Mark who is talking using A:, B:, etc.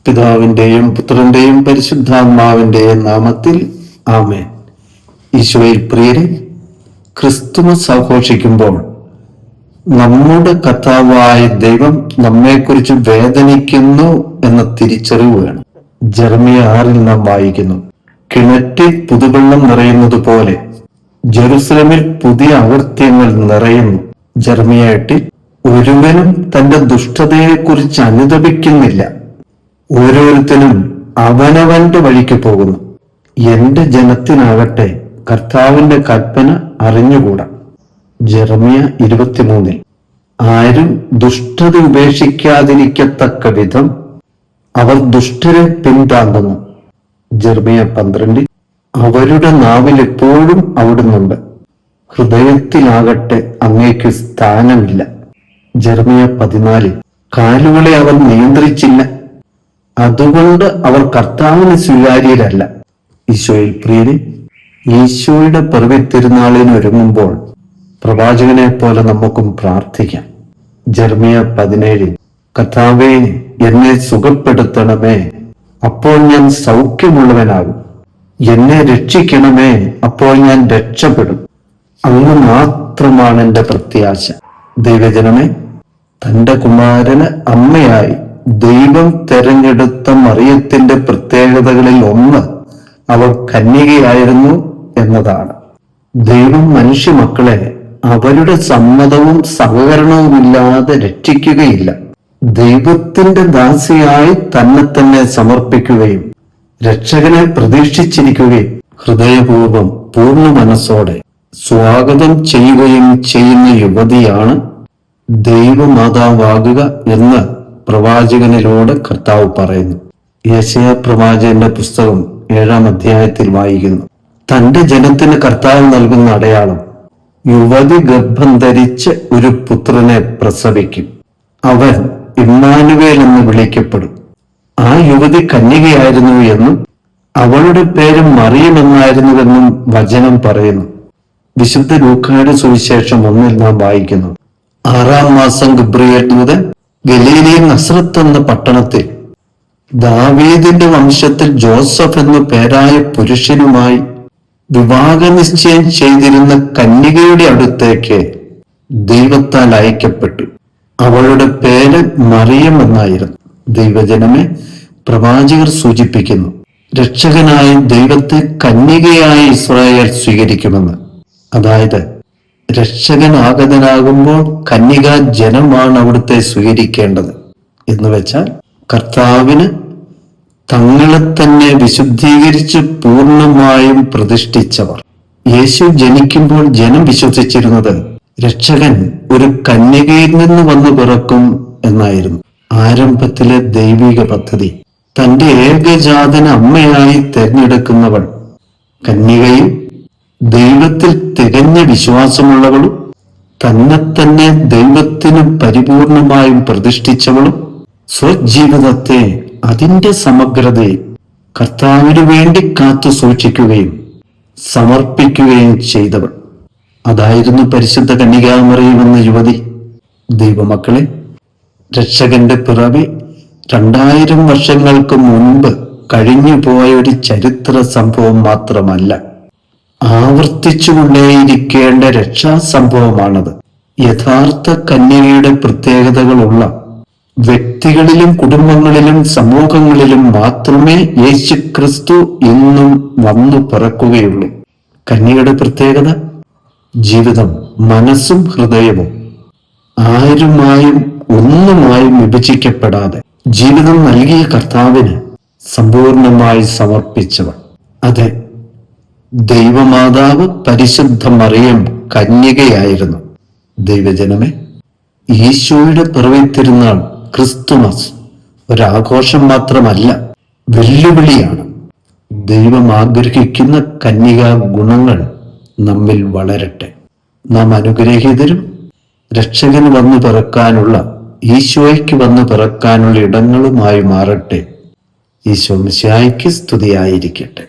A: പിതാവിന്റെയും പുത്രന്റെയും പരിശുദ്ധാത്മാവിന്റെയും നാമത്തിൽ ആമേൻ. ഈശോയിൽ പ്രിയരെ, ക്രിസ്തുമസ് ആഘോഷിക്കുമ്പോൾ നമ്മുടെ കർത്താവായ ദൈവം നമ്മെക്കുറിച്ച് വേദനിക്കുന്നു എന്ന തിരിച്ചറിവ് വേണം. ജെറമ്യ 6 നാം വായിക്കുന്നു, കിണറ്റിൽ പുതുവെള്ളം നിറയുന്നത് പോലെ ജെറുസലേമിൽ പുതിയ അകൃത്യങ്ങൾ നിറയുന്നു. ജെറമ്യ 8, ഒരുവനും തന്റെ ദുഷ്ടതയെക്കുറിച്ച് അനുതപിക്കുന്നില്ല, ഓരോരുത്തരും അവനവന്റെ വഴിക്ക് പോകുന്നു. എന്റെ ജനത്തിനാകട്ടെ കർത്താവിന്റെ കൽപ്പന അറിഞ്ഞുകൂടാ. ജെറമ്യ 23, ആരും ദുഷ്ടത ഉപേക്ഷിക്കാതിരിക്കത്തക്ക വിധം അവർ ദുഷ്ടരെ പിന്താങ്ങുന്നു. ജെറമ്യ 12, അവരുടെ നാവിൽ എപ്പോഴും അവിടുന്നുണ്ട്, ഹൃദയത്തിലാകട്ടെ അങ്ങേക്ക് സ്ഥാനമില്ല. ജെറമ്യ 14, കാലുകളെ അവർ നിയന്ത്രിച്ചില്ല, അതുകൊണ്ട് അവർ കർത്താവിന് സ്വീകാര്യരല്ല. ഈശോയിൽ പ്രിയരെ, ഈശോയുടെ പിറവി തിരുനാളിന് ഒരുങ്ങുമ്പോൾ പ്രവാചകനെ പോലെ നമുക്കും പ്രാർത്ഥിക്കാം. ജെറമ്യ 17, കർത്താവേ എന്നെ സുഖപ്പെടുത്തണമേ, അപ്പോൾ ഞാൻ സൗഖ്യമുള്ളവനാകും. എന്നെ രക്ഷിക്കണമേ, അപ്പോൾ ഞാൻ രക്ഷപ്പെടും. അങ്ങ് മാത്രമാണ് എന്റെ പ്രത്യാശ. ദൈവജനമേ, തന്റെ കുമാരന് അമ്മയായി ദൈവം തെരഞ്ഞെടുത്ത മറിയത്തിന്റെ പ്രത്യേകതകളിൽ ഒന്ന് അവൾ കന്യകയായിരുന്നു എന്നതാണ്. ദൈവം മനുഷ്യ മക്കളെ അവരുടെ സമ്മതവും സഹകരണവുമില്ലാതെ രക്ഷിക്കുകയില്ല. ദൈവത്തിന്റെ ദാസിയായി തന്നെ സമർപ്പിക്കുകയും രക്ഷകനെ പ്രതീക്ഷിച്ചിരിക്കുകയും ഹൃദയപൂർവ്വം പൂർണ്ണ മനസ്സോടെ സ്വാഗതം ചെയ്യുകയും ചെയ്യുന്ന യുവതിയാണ് ദൈവമാതാവാകുക എന്ന് പ്രവാചകനിലൂടെ കർത്താവ് പറയുന്നു. യെശയ്യാ പ്രവാചകന്റെ പുസ്തകം 7-ാം അധ്യായത്തിൽ വായിക്കുന്നു, തന്റെ ജനത്തിന് കർത്താവ് നൽകുന്ന അടയാളം, യുവതി ഗർഭം ധരിച്ച് ഒരു പുത്രനെ പ്രസവിക്കും, അവൻ ഇമ്മാനുവേൽ എന്ന് വിളിക്കപ്പെടും. ആ യുവതി കന്യകയായിരുന്നു എന്നും അവളുടെ പേര് മറിയം എന്നായിരുന്നുവെന്നും വചനം പറയുന്നു. വിശുദ്ധ ലൂക്കായുടെ സുവിശേഷം 1 നാം വായിക്കുന്നു, 6-ാം മാസം ഗബ്രിയേൽ ദൂതൻ ഗലീലയിൽ നസ്രത്ത് എന്ന പട്ടണത്തിൽ ദാവീദിന്റെ വംശത്തിൽ ജോസഫ് എന്നു പേരായ പുരുഷനുമായി വിവാഹ നിശ്ചയം ചെയ്തിരുന്ന കന്യകയുടെ അടുത്തേക്ക് ദൈവത്താൽ അയക്കപ്പെട്ടു. അവളുടെ പേര് മറിയം എന്നായിരുന്നു. ദൈവജനമെ, പ്രവാചകർ സൂചിപ്പിക്കുന്നു, രക്ഷകനായ ദൈവത്തെ കന്യകയായി ഇസ്രായേൽ സ്വീകരിക്കുമെന്ന്. അതായത് രക്ഷകൻ ആഗതനാകുമ്പോൾ കന്യകാ ജനമാണ് അവിടുത്തെ സ്വീകരിക്കേണ്ടത് എന്ന് വെച്ചാൽ, കർത്താവിന് തങ്ങളെ തന്നെ വിശുദ്ധീകരിച്ച് പൂർണ്ണമായും പ്രതിഷ്ഠിച്ചവർ. യേശു ജനിക്കുമ്പോൾ ജനം വിശ്വസിച്ചിരുന്നത് രക്ഷകൻ ഒരു കന്യകയിൽ നിന്ന് വന്നു പിറക്കും എന്നായിരുന്നു. ആരംഭത്തിലെ ദൈവിക പദ്ധതി തന്റെ ഏകജാതന അമ്മയായി തെരഞ്ഞെടുക്കുന്നവൾ കന്യകയും ദൈവത്തിൽ തികഞ്ഞ വിശ്വാസമുള്ളവളും തന്നെ ദൈവത്തിന് പരിപൂർണമായും പ്രതിഷ്ഠിച്ചവളും സ്വജീവിതത്തെ അതിന്റെ സമഗ്രതയിൽ കർത്താവിനു വേണ്ടി കാത്തു സൂക്ഷിക്കുകയും സമർപ്പിക്കുകയും ചെയ്തവൾ. അതായിരുന്നു പരിശുദ്ധ കന്യകാമറിയം എന്ന യുവതി. ദൈവമക്കളെ, രക്ഷകന്റെ പിറവി 2000 വർഷങ്ങൾക്ക് മുൻപ് കഴിഞ്ഞുപോയ ഒരു ചരിത്ര സംഭവം മാത്രമല്ല, ആവർത്തിച്ചുകൊണ്ടേയിരിക്കേണ്ട രക്ഷാസംഭവമാണത്. യഥാർത്ഥ കന്യകയുടെ പ്രത്യേകതകളുള്ള വ്യക്തികളിലും കുടുംബങ്ങളിലും സമൂഹങ്ങളിലും മാത്രമേ യേശുക്രിസ്തു ഇന്നും വന്നു പിറക്കുകയുള്ളൂ. കന്യകയുടെ പ്രത്യേകത, ജീവിതം മനസ്സും ഹൃദയവും ആരുമായും ഒന്നുമായും വിഭജിക്കപ്പെടാതെ ജീവിതം നൽകിയ കർത്താവിന് സമ്പൂർണമായി സമർപ്പിച്ചവൾ. അതെ, ദൈവമാതാവ് പരിശുദ്ധ മറിയം കന്യകയായിരുന്നു. ദൈവജനമേ, ഈശോയുടെ പിറവി തിരുനാൾ ക്രിസ്തുമസ് ഒരാഘോഷം മാത്രമല്ല, വെല്ലുവിളിയാണ്. ദൈവം ആഗ്രഹിക്കുന്ന കന്യകാ ഗുണങ്ങൾ നമ്മിൽ വളരട്ടെ. നാം അനുഗ്രഹീതരും രക്ഷകന് വന്നു പിറക്കാനുള്ള, ഈശോയ്ക്ക് വന്നു പിറക്കാനുള്ള ഇടങ്ങളുമായി മാറട്ടെ. ഈശോ മിശിഹായ്ക്ക് സ്തുതിയായിരിക്കട്ടെ.